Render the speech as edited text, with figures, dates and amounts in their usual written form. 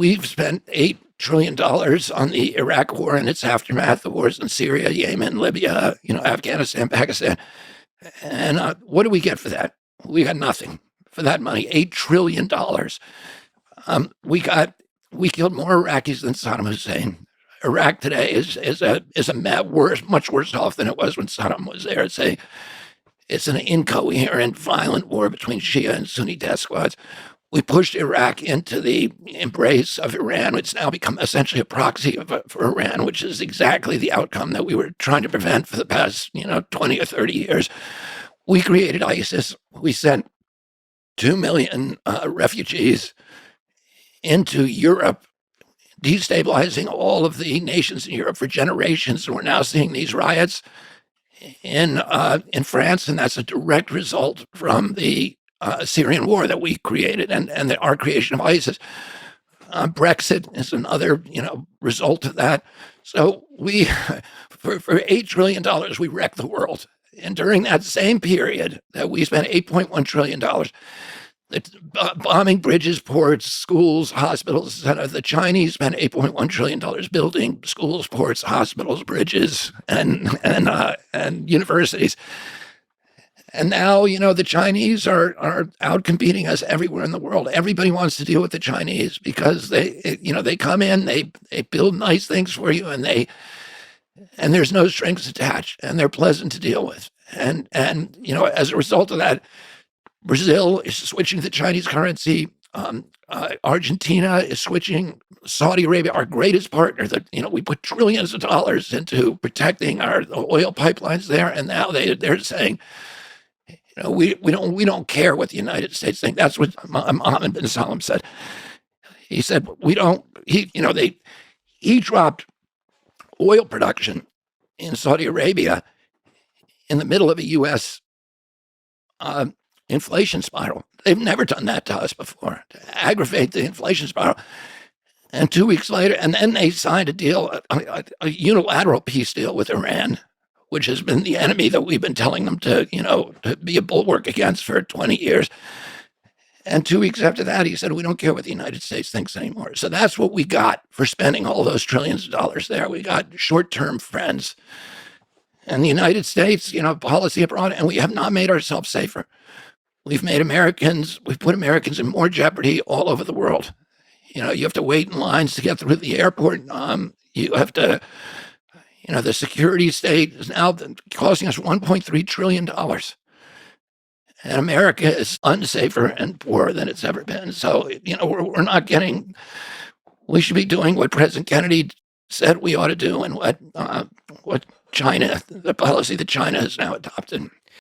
We've spent $8 trillion on the Iraq war and its aftermath, the wars in Syria, Yemen, Libya, Afghanistan, Pakistan. And what do we get for that? We got nothing for that money. $8 trillion. We killed more Iraqis than Saddam Hussein. Iraq today is much worse off than it was when Saddam was there. It's an incoherent, violent war between Shia and Sunni death squads. We pushed Iraq into the embrace of Iran. It's now become essentially a proxy for Iran, which is exactly the outcome that we were trying to prevent for the past, 20 or 30 years. We created ISIS. We sent 2 million refugees into Europe, destabilizing all of the nations in Europe for generations. And we're now seeing these riots in France, and that's a direct result from the Syrian war that we created and our creation of ISIS. Brexit is another, result of that. So we, for $8 trillion, we wrecked the world. And during that same period that we spent $8.1 trillion, bombing bridges, ports, schools, hospitals, etc. The Chinese spent $8.1 trillion building schools, ports, hospitals, bridges, and universities. And now, the Chinese are out competing us everywhere in the world. Everybody wants to deal with the Chinese because they come in, they build nice things for you, and there's no strings attached, and they're pleasant to deal with. And as a result of that, Brazil is switching to the Chinese currency. Argentina is switching. Saudi Arabia, our greatest partner, we put trillions of dollars into protecting our oil pipelines there, and now they're saying, we don't care what the United States think. That's what Mohammed bin Salman said. He said he dropped oil production in Saudi Arabia in the middle of a U.S. Inflation spiral. They've never done that to us before, to aggravate the inflation spiral. And 2 weeks later, and then they signed a deal, a unilateral peace deal with Iran, which has been the enemy that we've been telling them to be a bulwark against for 20 years. And 2 weeks after that, he said, we don't care what the United States thinks anymore. So that's what we got for spending all those trillions of dollars there. We got short-term friends. And the United States, policy abroad, and we have not made ourselves safer. We've put Americans in more jeopardy all over the world. You have to wait in lines to get through the airport. You have to, the security state is now costing us $1.3 trillion. And America is unsafer and poorer than it's ever been. So, we're not we should be doing what President Kennedy said we ought to do and what China, the policy that China has now adopted.